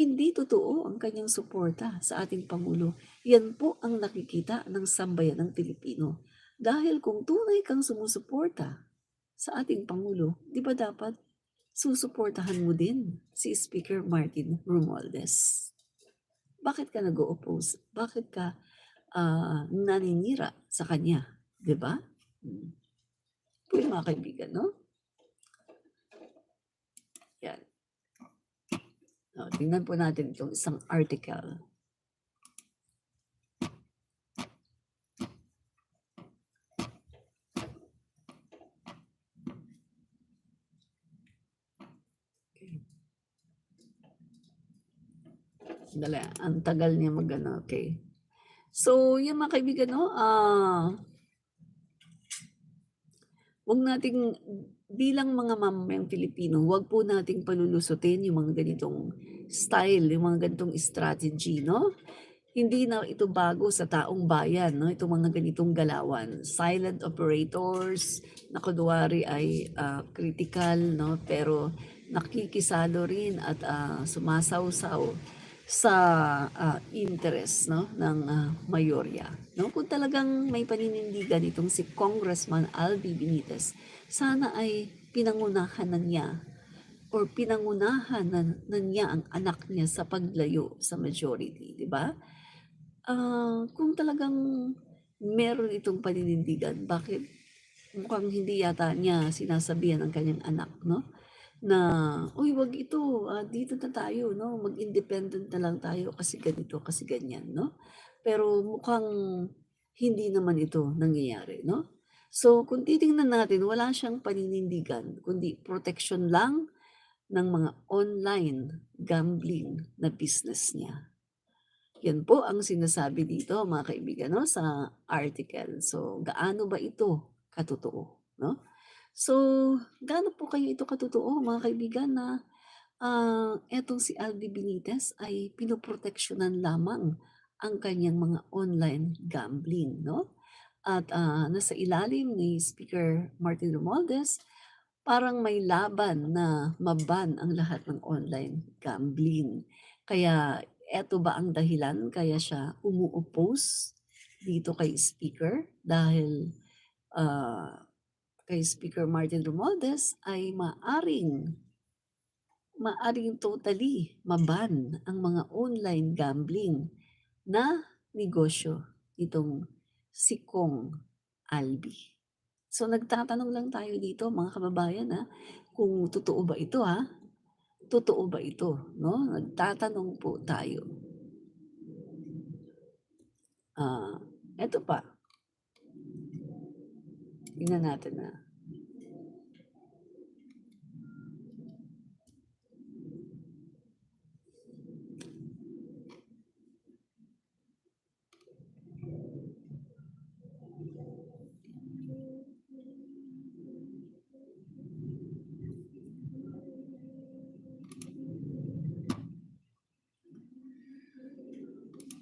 hindi totoo ang kanyang suporta sa ating Pangulo. Yan po ang nakikita ng sambayanang Pilipino. Dahil kung tunay kang sumusuporta sa ating Pangulo, di ba dapat susuportahan mo din si Speaker Martin Romualdez? Bakit ka nag-o-oppose? Bakit ka naninira sa kanya? Di ba? Po yung mga kaibigan, no? Yan. Tingnan po natin itong isang article. Dali, ang tagal niya mag-ano, okay. So, yung mga kaibigan, no, wag nating bilang mga mamamayang Pilipino, wag po nating palulusutin yung mga ganitong style, yung mga ganitong strategy, no? Hindi na ito bago sa taong bayan, no? Itong mga ganitong galawan. Silent operators na kunwari ay critical, no? Pero nakikisalo rin at sumasawsaw sa interest, no, ng mayorya, no? Kung talagang may paninindigan itong si Congressman Albi Benitez, sana ay pinangunahan na niya or pinangunahan na niya ang anak niya sa paglayo sa majority, di ba? Kung talagang meron itong paninindigan, bakit mukhang hindi yata niya sinasabihan ang kanyang anak, no? Na, uy, wag ito, dito na tayo, no? Mag-independent na lang tayo kasi ganito, kasi ganyan, no? Pero mukhang hindi naman ito nangyayari, no? So, kung titingnan natin, wala siyang paninindigan, kundi protection lang ng mga online gambling na business niya. Yan po ang sinasabi dito, mga kaibigan, no, sa article. So, gaano ba ito katotoo, no? So, gaano po kayo ito katotoo, mga kaibigan, na etong si Albi Benitez ay pinoproteksyonan lamang ang kanyang mga online gambling, no? At nasa ilalim ni Speaker Martin Romualdez, parang may laban na maban ang lahat ng online gambling. Kaya eto ba ang dahilan kaya siya umu-oppose dito kay Speaker? Dahil kay Speaker Martin Romualdez ay maaring totally maban ang mga online gambling na negosyo itong si Kong Albi. So nagtatanong lang tayo dito, mga kababayan, kung totoo ba ito, Totoo ba ito, no? Nagtatanong po tayo. Eto pa. Tingnan natin na.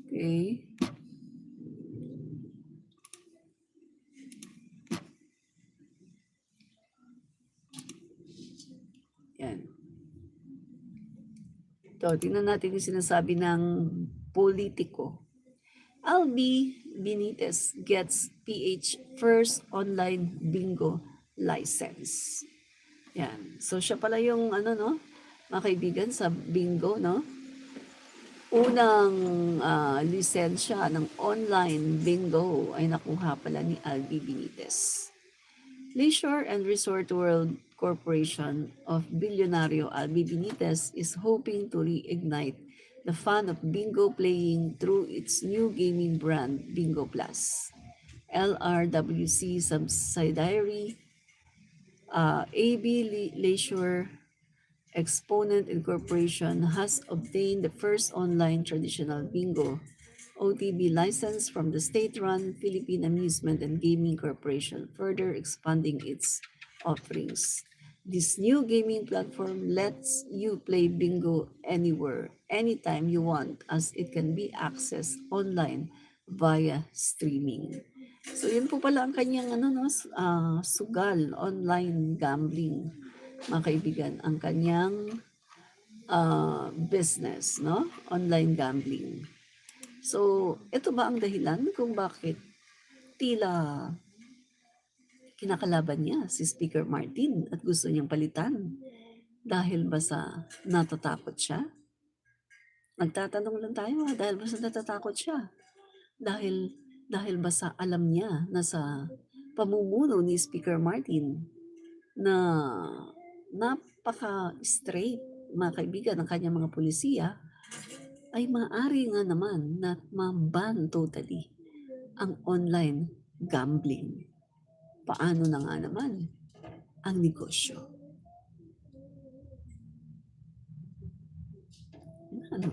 Okay. Yan. Ito, tingnan natin yung sinasabi ng politiko. Albi Benitez gets PH first online bingo license. Yan. So siya pala yung no, mga kaibigan, sa bingo, no? Unang lisensya ng online bingo ay nakuha pala ni Albi Benitez. Leisure and Resort World Corporation of Bilyonaryo Albi Benitez is hoping to reignite the fun of bingo playing through its new gaming brand, Bingo Plus. LRWC subsidiary AB Leisure Exponent Incorporation has obtained the first online traditional bingo OTB license from the state-run Philippine Amusement and Gaming Corporation, further expanding its offerings. This new gaming platform lets you play bingo anywhere, anytime you want, as it can be accessed online via streaming. So yun po pala ang kanyang sugal, online gambling, mga kaibigan. Ang kanyang business, no? Online gambling. So, ito ba ang dahilan kung bakit tila kinakalaban niya si Speaker Martin at gusto niyang palitan? Dahil ba sa natatakot siya? Nagtatanong lang tayo dahil ba sa natatakot siya? Dahil dahil ba sa alam niya na sa pamumuno ni Speaker Martin na napaka-straight, mga kaibigan, ng kanyang mga pulisiya, ay maaari nga naman na ma-ban totally ang online gambling. Paano na nga naman ang negosyo? Ano?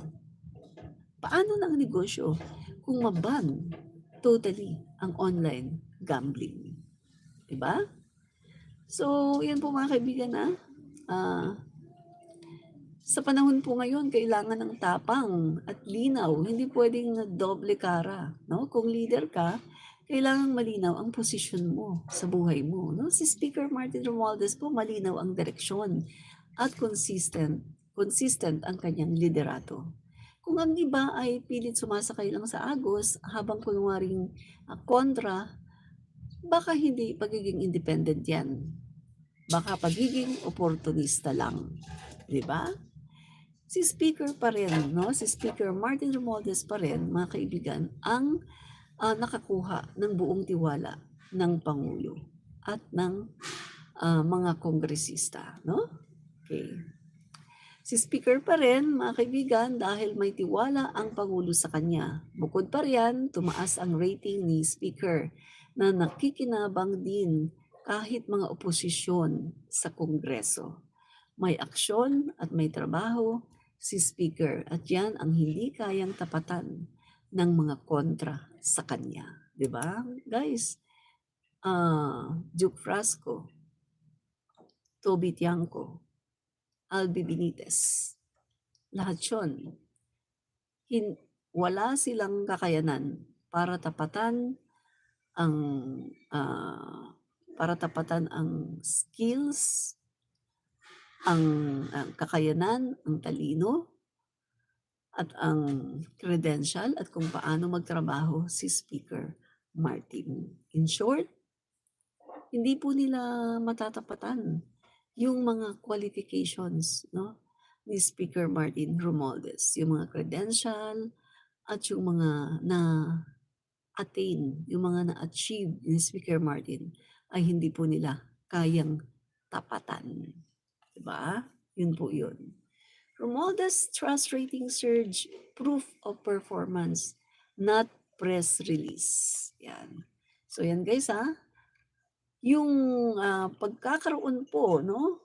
Paano na ang negosyo kung ma-ban totally ang online gambling? Diba? So, yan po mga kaibigan sa panahon po ngayon, kailangan ng tapang at linaw. Hindi pwedeng doble kara. No? Kung leader ka, kailangan malinaw ang posisyon mo sa buhay mo. No? Si Speaker Martin Romualdez po, malinaw ang direksyon at consistent ang kanyang liderato. Kung ang iba ay pilit sumasakay lang sa agos habang kunwaring kontra, baka hindi pagiging independent yan. Baka pagiging oportunista lang. Di ba? Si Speaker pa rin, no? Si Speaker Martin Romualdez pa rin, mga kaibigan, ang nakakuha ng buong tiwala ng Pangulo at ng mga kongresista, no? Okay. Si Speaker pa rin, mga kaibigan, dahil may tiwala ang Pangulo sa kanya. Bukod pa riyan, tumaas ang rating ni Speaker na nakikinabang din kahit mga oposisyon sa Kongreso. May aksyon at may trabaho si Speaker at yan ang hindi kayang tapatan ng mga kontra sa kanya. Diba? Guys, Duke Frasco, Toby Tiangco, Albi Benitez, lahat yun, wala silang kakayanan para tapatan ang skills, ang kakayanan, ang talino, at ang credential at kung paano magtrabaho si Speaker Martin. In short, hindi po nila matatapatan yung mga qualifications, no, ni Speaker Martin Romualdez, yung mga credential at yung mga na-attain, yung mga na-achieve ni Speaker Martin ay hindi po nila kayang tapatan. Diba? Yun po yun. Romualdez trust rating surge, proof of performance, not press release. Yan. So yan guys yung pagkakaroon po, no?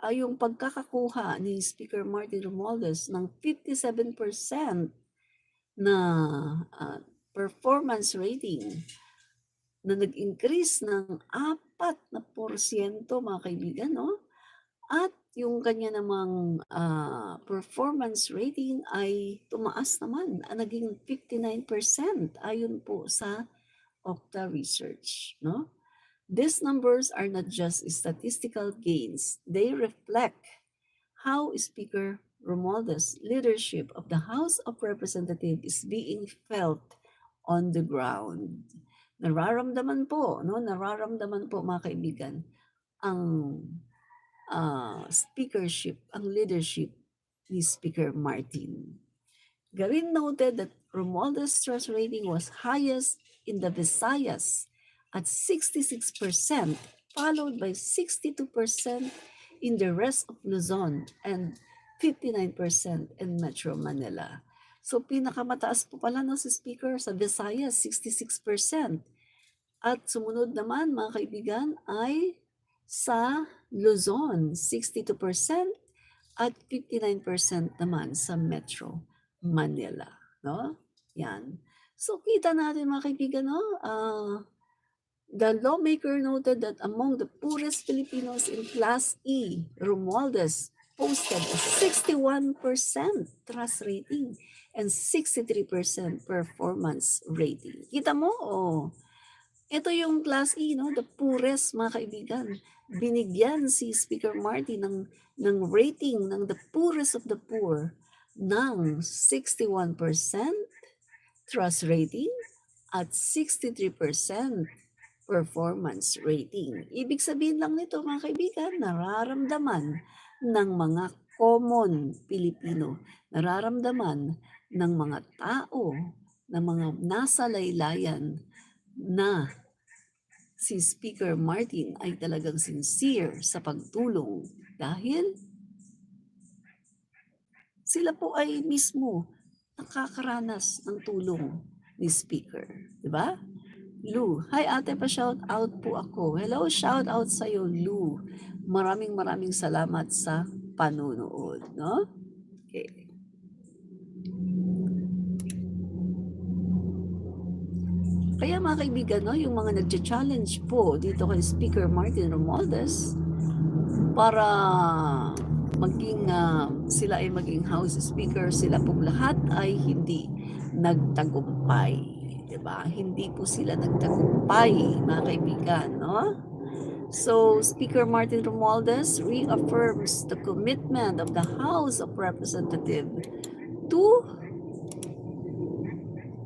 Yung pagkakakuha ni Speaker Martin Romualdez ng 57% na performance rating na nag-increase ng 4% mga kaibigan, no? At yung kanya namang performance rating ay tumaas naman, naging 59% ayon po sa Okta Research, no? These numbers are not just statistical gains, they reflect how Speaker Romualdez' leadership of the House of Representatives is being felt on the ground. Nararamdaman po mga kaibigan, ang speakership, ang leadership ni Speaker Martin. Garin noted that Romualdez' trust rating was highest in the Visayas at 66%, followed by 62% in the rest of Luzon and 59% in Metro Manila. So pinakamataas po pala si Speaker sa Visayas, 66%. At sumunod naman mga kaibigan ay sa Luzon, 62% at 59% naman sa Metro Manila, no? Yan. So kita natin mga kaibigan, no? The lawmaker noted that among the poorest Filipinos in Class E, Romualdez posted a 61% trust rating and 63% performance rating. Kita mo, Ito yung Class E 'no, the poorest mga kaibigan. Binigyan si Speaker Martin ng rating ng the poorest of the poor ng 61% trust rating at 63% performance rating. Ibig sabihin lang nito mga kaibigan, nararamdaman ng mga common Pilipino, nararamdaman ng mga tao, ng mga nasa laylayan na si Speaker Martin ay talagang sincere sa pagtulong dahil sila po ay mismo nakakaranas ng tulong ni Speaker, 'di ba? Lou, hi ate, pa-shout out po ako. Hello, shout out sa iyo, Lou. Maraming maraming salamat sa panonood, no? Okay. Kaya mga kaibigan, no, yung mga nagcha-challenge po dito kay Speaker Martin Romualdez para maging sila ay maging House Speaker, sila pong lahat ay hindi nagtagumpay, 'di ba? Hindi po sila nagtagumpay, mga kaibigan, no? So, Speaker Martin Romualdez reaffirms the commitment of the House of Representatives to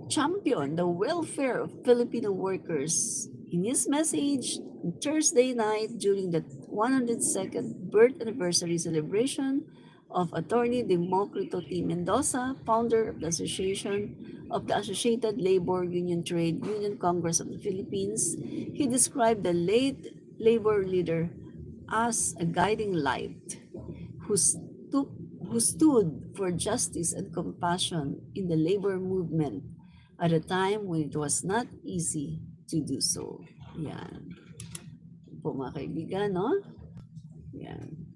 champion the welfare of Filipino workers. In his message Thursday night during the 102nd birth anniversary celebration of Attorney Democrito T. Mendoza, founder of the Associated Labor Union Trade Union Congress of the Philippines, he described the late labor leader as a guiding light who stood for justice and compassion in the labor movement at a time when it was not easy to do so. Yan. Po mga kaibigan, no? Yan.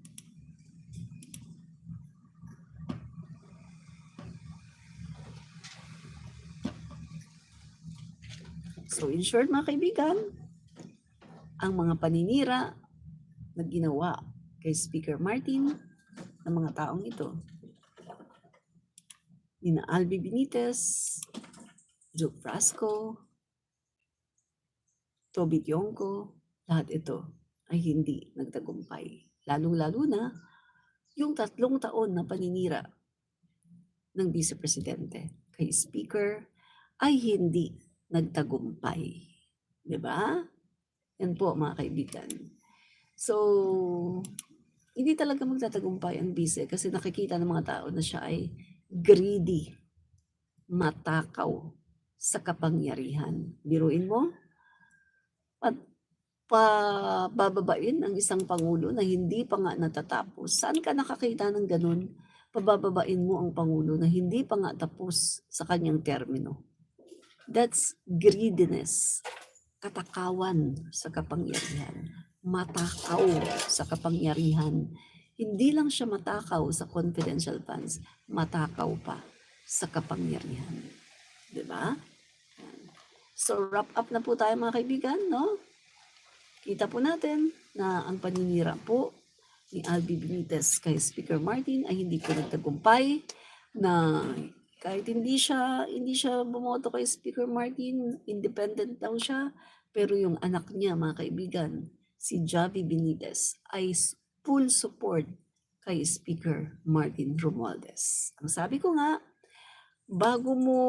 So in short mga kaibigan, ang mga paninira na ginawa kay Speaker Martin ng mga taong ito, nina Albi Benitez, Joe Frasco, Toby Tionco, lahat ito ay hindi nagtagumpay. Lalong-lalo na yung 3 taon na paninira ng Vice Presidente kay Speaker ay hindi nagtagumpay. 'Di ba? Yan po mga kaibigan. So, hindi talaga magtatagumpay ang Vice kasi nakikita ng mga tao na siya ay greedy, matakaw sa kapangyarihan. Biruin mo, at pabababain ang isang pangulo na hindi pa nga natatapos. Saan ka nakakita ng ganun? Pabababain mo ang pangulo na hindi pa nga tapos sa kanyang termino. That's greediness, katakawan sa kapangyarihan, matakaw sa kapangyarihan. Hindi lang siya matakaw sa confidential funds, matakaw pa sa kapangyarihan. 'Di ba? So wrap up na po tayo mga kaibigan, no? Kita po natin na ang paninira po ni Albi Benitez kay Speaker Martin ay hindi po nagtagumpay, na kahit hindi siya bumoto kay Speaker Martin, independent daw siya, pero yung anak niya mga kaibigan, si Javi Benitez ay full support kay Speaker Martin Romualdez. Ang sabi ko nga, bago mo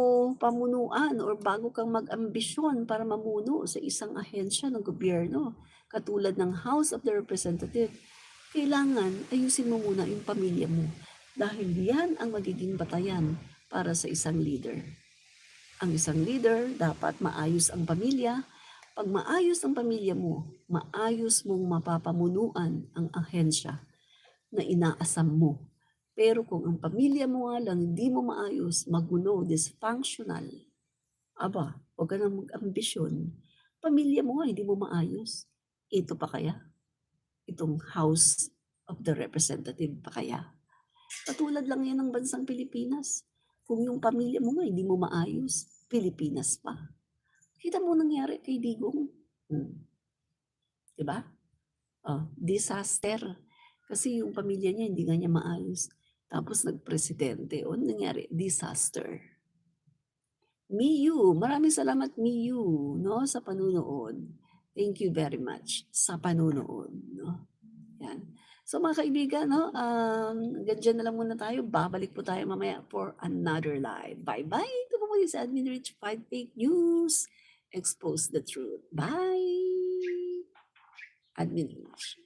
pamunuan or bago kang mag-ambisyon para mamuno sa isang ahensya ng gobyerno, katulad ng House of the Representative, kailangan ayusin mo muna yung pamilya mo dahil yan ang magiging batayan para sa isang leader. Ang isang leader, dapat maayos ang pamilya. Pag maayos ang pamilya mo, maayos mong mapapamunuan ang ahensya na inaasam mo. Pero kung ang pamilya mo nga lang hindi mo maayos, magulo, dysfunctional, aba, huwag ka nang mag-ambisyon. Pamilya mo nga hindi mo maayos. Ito pa kaya? Itong House of the Representative pa kaya? Katulad lang yan ng bansang Pilipinas. Kung yung pamilya mo nga hindi mo maayos, Pilipinas pa. Kita mo nangyari kay Digong. Diba? Disaster. Kasi yung pamilya niya hindi nga niya maayos. Tapos nagpresidente. O nangyari? Disaster. Miyu, maraming salamat Miyu 'no, sa panunood. Thank you very much sa panunood 'no, 'yan. So mga kaibigan 'no, hanggang diyan na lang muna tayo, babalik po tayo mamaya for another live. Bye-bye, ito po muli si Admin Rich, fight fake news, expose the truth. Bye! Admin Rich.